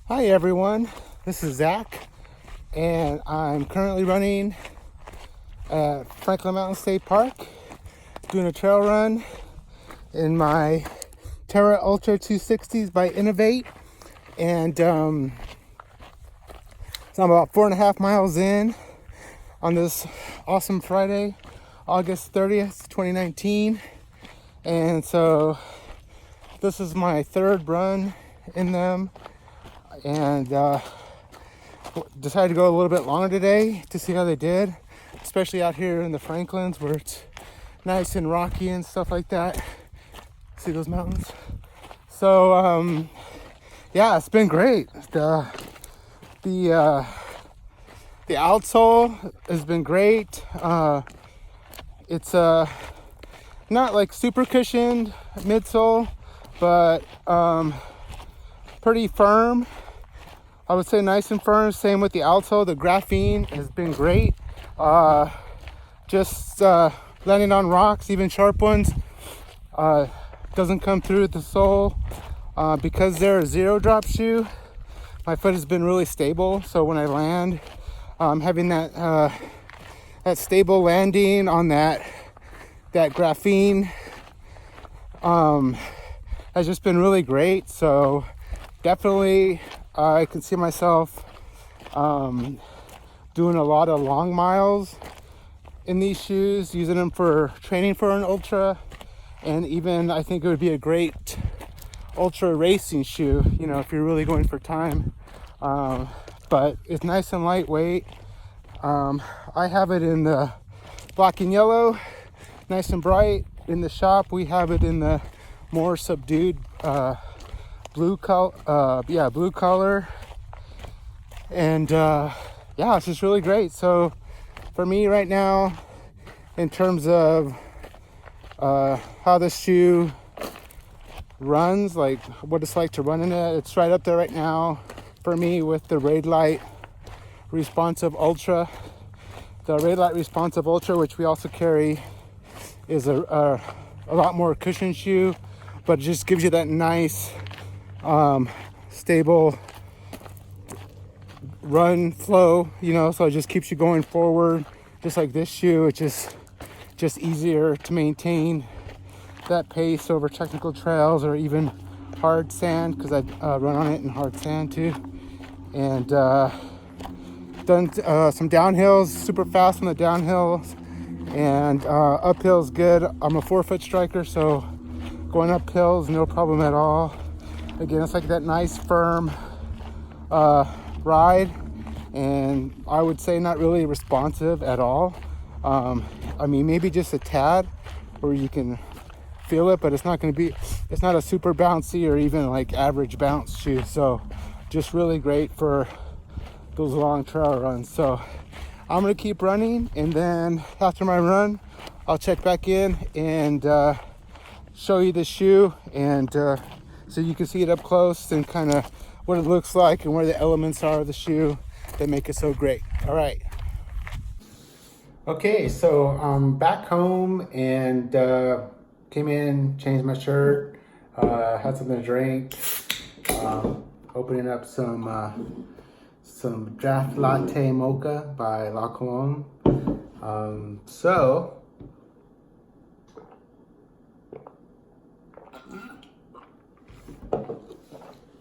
Hi everyone, this is Zach, and I'm currently running at Franklin Mountain State Park, doing a trail run in my Terra Ultra 260s by Inov8, and so I'm about 4.5 miles in on this awesome Friday, August 30th, 2019, and so this is my third run in them, and decided to go a little bit longer today to see how they did, especially out here in the Franklins where it's nice and rocky and stuff like that. See those mountains? So yeah, it's been great. The outsole has been great. It's not like super cushioned midsole, but pretty firm. I would say nice and firm. Same with the outsole. The graphene has been great. Just landing on rocks, even sharp ones, doesn't come through the sole. Because they're a zero drop shoe, my foot has been really stable. So when I land, having that stable landing on that graphene has just been really great. So definitely I can see myself doing a lot of long miles in these shoes, using them for training for an ultra, and even I think it would be a great ultra racing shoe, you know, if you're really going for time. But it's nice and lightweight. I have it in the black and yellow, nice and bright. In the shop we have it in the more subdued blue color, and yeah, it's just really great. So for me right now, in terms of how this shoe runs, like what it's like to run in it, it's right up there right now for me with the Raid Light Responsive Ultra. The Raid Light Responsive Ultra, which we also carry, is a lot more cushion shoe, but it just gives you that nice stable run flow, you know, so it just keeps you going forward. Just like this shoe, it's just easier to maintain that pace over technical trails or even hard sand, because I run on it in hard sand too. And done some downhills, super fast on the downhills, and uphill's good. I'm a 4-foot striker, so going up hills no problem at all. Again, it's like that nice firm ride, and I would say not really responsive at all. I mean, maybe just a tad where you can feel it, but it's not a super bouncy or even like average bounce shoe. So just really great for those long trail runs. So I'm gonna keep running, and then after my run I'll check back in and show you the shoe, and so you can see it up close and kind of what it looks like and where the elements are of the shoe that make it so great. All right. Okay, so I'm back home and came in, changed my shirt, had something to drink, opening up some draft latte mocha by La Colombe. So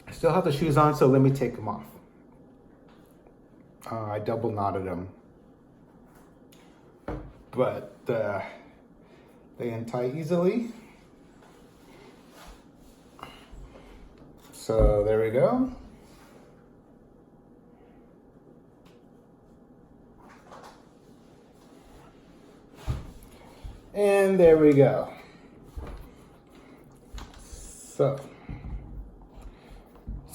I still have the shoes on, so let me take them off. I double knotted them, but they untie easily. So there we go. And there we go. So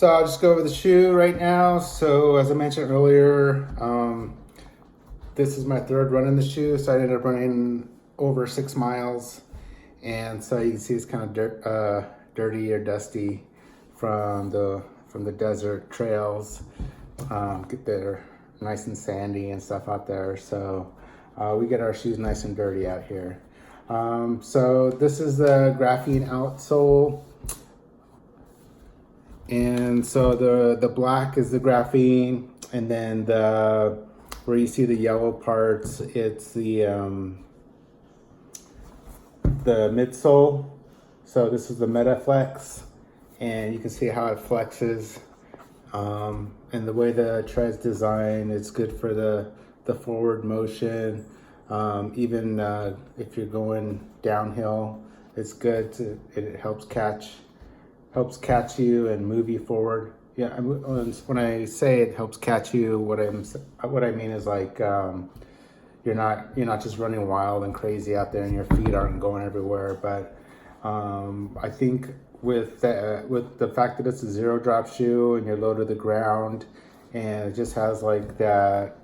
I'll just go over the shoe right now. So as I mentioned earlier, this is my third run in the shoe. So I ended up running over 6 miles. And so you can see it's kind of dirty or dusty from the desert trails. They're nice and sandy and stuff out there. So we get our shoes nice and dirty out here. So this is the graphene outsole. And so the black is the graphene, and then where you see the yellow parts, it's the midsole. So this is the Metaflex, and you can see how it flexes. And the way the tread's designed, it's good for the forward motion. Even if you're going downhill, it's good. It helps catch you and move you forward. Yeah, when I say it helps catch you, what I mean is like you're not just running wild and crazy out there, and your feet aren't going everywhere. But I think with the fact that it's a zero drop shoe and you're low to the ground, and it just has like that,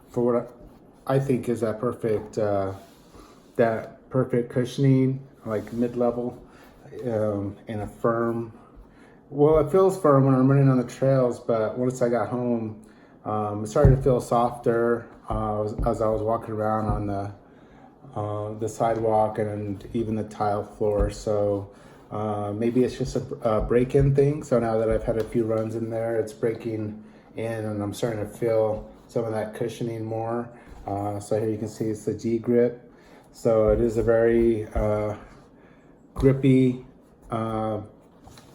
for what I think is that perfect cushioning, like mid-level, and a firm. Well, it feels firm when I'm running on the trails, but once I got home, it started to feel softer as I was walking around on the sidewalk and even the tile floor. So maybe it's just a break-in thing. So now that I've had a few runs in there, it's breaking in, and I'm starting to feel some of that cushioning more. So here you can see it's the G grip. So it is a very grippy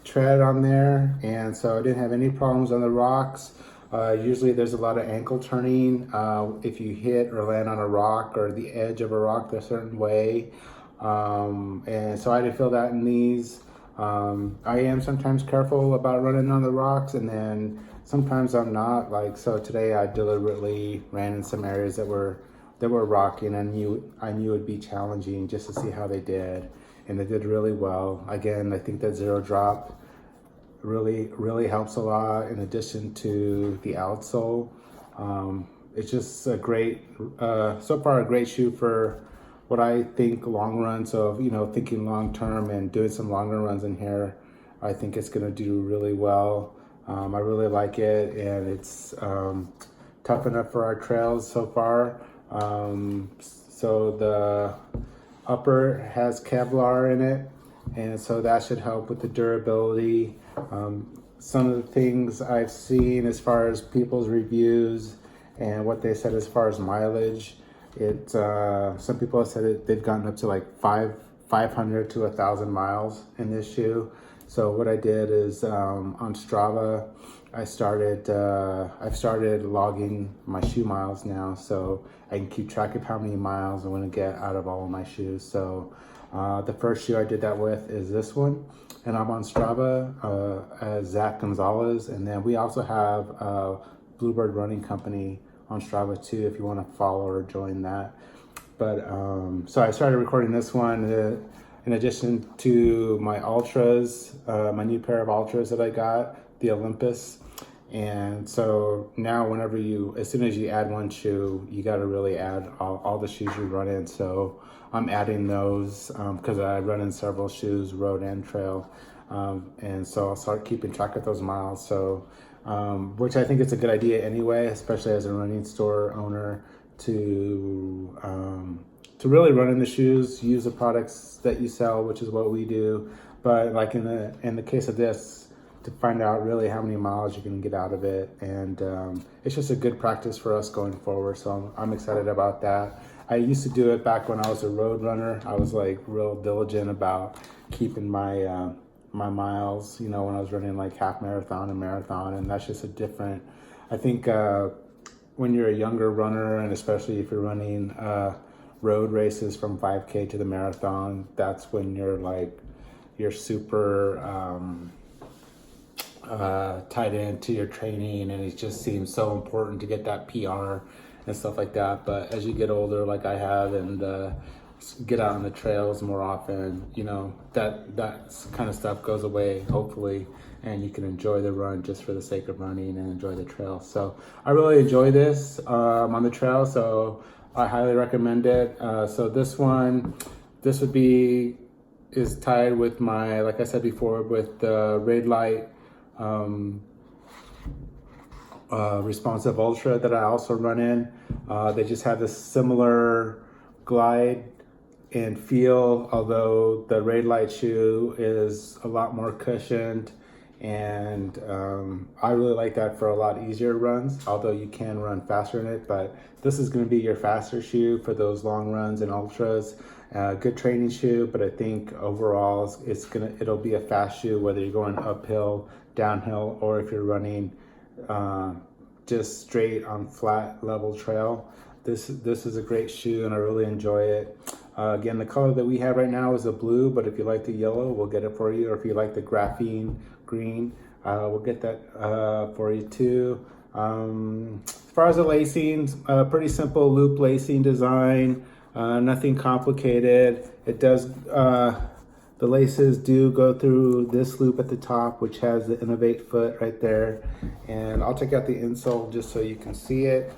tread on there, and so I didn't have any problems on the rocks. Usually there's a lot of ankle turning if you hit or land on a rock or the edge of a rock a certain way, and so I didn't feel that in these. I am sometimes careful about running on the rocks, and then sometimes I'm not. Like, so today I deliberately ran in some areas that were rocking, and I knew it'd be challenging just to see how they did, and they did really well. Again, I think that zero drop really helps a lot, in addition to the outsole. It's just a great, so far a great shoe for what I think long runs. So, thinking long term and doing some longer runs in here, I think it's gonna do really well. I really like it, and it's tough enough for our trails so far. So the upper has Kevlar in it, and so that should help with the durability. Some of the things I've seen as far as people's reviews and what they said as far as mileage, some people have said they've gotten up to like 500 to 1,000 miles in this shoe. So what I did is on Strava, I've started logging my shoe miles now, so I can keep track of how many miles I want to get out of all of my shoes. So the first shoe I did that with is this one, and I'm on Strava as Zach Gonzalez, and then we also have Bluebird Running Company on Strava too, if you want to follow or join that. But so I started recording this one in addition to my Ultras, my new pair of Ultras that I got, the Olympus. And so now as soon as you add one shoe, you got to really add all the shoes you run in. So I'm adding those because I run in several shoes, road and trail. And so I'll start keeping track of those miles. So, which I think is a good idea anyway, especially as a running store owner, to really run in the shoes, use the products that you sell, which is what we do. But like in the case of this, to find out really how many miles you can get out of it, and it's just a good practice for us going forward. So I'm excited about that. I used to do it back when I was a road runner. I was like real diligent about keeping my my miles, when I was running like half marathon and marathon, and that's just a different. I think when you're a younger runner, and especially if you're running road races from 5K to the marathon, that's when you're super tied into your training, and it just seems so important to get that PR and stuff like that. But as you get older, like I have, and get out on the trails more often, that kind of stuff goes away, hopefully, and you can enjoy the run just for the sake of running and enjoy the trail. So I really enjoy this on the trail, so I highly recommend it. So this is tied with my, like I said before, with the Red Light Responsive Ultra that I also run in. They just have this similar glide and feel, although the Red Light shoe is a lot more cushioned And I really like that for a lot easier runs, although you can run faster in it. But this is going to be your faster shoe for those long runs and ultras. Good training shoe, but I think overall it'll be a fast shoe whether you're going uphill, downhill, or if you're running just straight on flat level trail. This is a great shoe and I really enjoy it. Again, the color that we have right now is a blue, but if you like the yellow, we'll get it for you. Or if you like the graphene green, we'll get that for you too. As far as the lacing, pretty simple loop lacing design, nothing complicated. It does, the laces do go through this loop at the top, which has the Inov8 foot right there. And I'll take out the insole just so you can see it.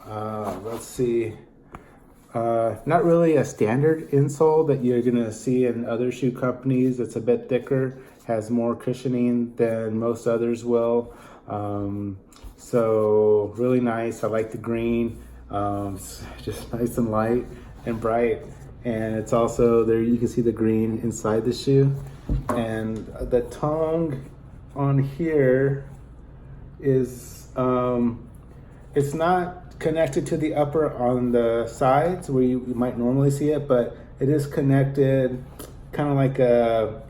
Let's see. Not really a standard insole that you're gonna see in other shoe companies. It's a bit thicker, has more cushioning than most others will. So really nice. I like the green. It's just nice and light and bright. And it's also there, you can see the green inside the shoe. And the tongue on here is, it's not connected to the upper on the sides where you might normally see it, but it is connected kind of like a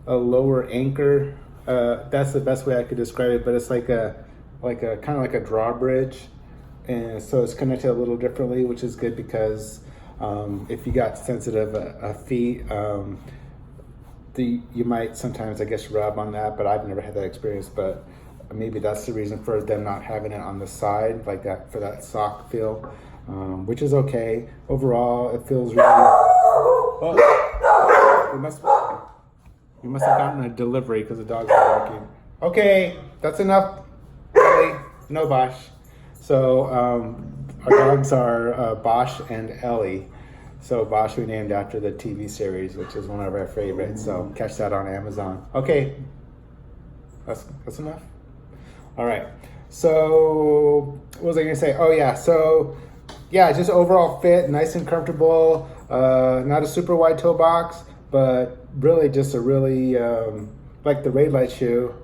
lower anchor. That's the best way I could describe it, but it's like a kind of like a drawbridge, and so it's connected a little differently, which is good because if you got sensitive feet, you might sometimes, I guess, rub on that, but I've never had that experience. But maybe that's the reason for them not having it on the side like that, for that sock feel, which is okay. Overall, it feels really... Oh, we must have gotten a delivery because the dogs are barking. Okay, that's enough. Ellie, no Bosch. So our dogs are Bosch and Ellie. So Bosch we named after the TV series, which is one of our favorites. So catch that on Amazon. Okay, that's enough. All right, so what was I gonna say? Oh yeah, so yeah, just overall fit, nice and comfortable. Not a super wide toe box, but really just a really, like the Raidlight shoe,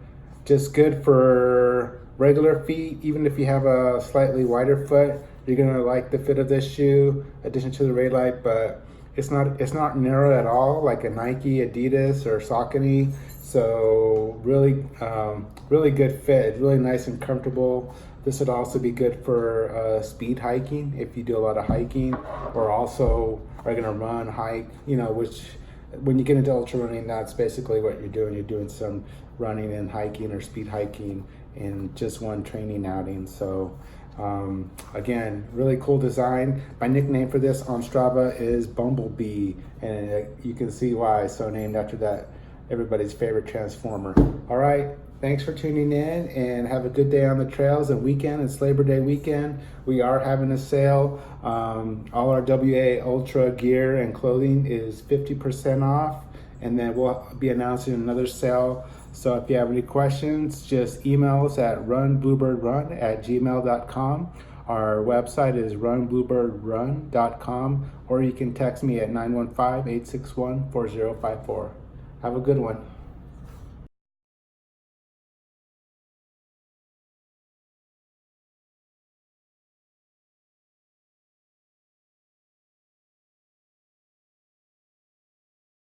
just good for regular feet. Even if you have a slightly wider foot, you're gonna like the fit of this shoe, addition to the Raidlight, but it's not narrow at all like a Nike, Adidas, or Saucony. So really, really good fit. Really nice and comfortable. This would also be good for speed hiking if you do a lot of hiking, or also are gonna run, hike. You know, which when you get into ultra running, that's basically what you're doing. You're doing some running and hiking or speed hiking in just one training outing. So again, really cool design. My nickname for this on Strava is Bumblebee, and you can see why. So named after that, everybody's favorite transformer. All right, thanks for tuning in, and have a good day on the trails and weekend. It's Labor Day weekend. We are having a sale. All our WA Ultra gear and clothing is 50% off, and then we'll be announcing another sale. So if you have any questions, just email us at runbluebirdrun@gmail.com. Our website is runbluebirdrun.com, or you can text me at 915-861-4054. Have a good one.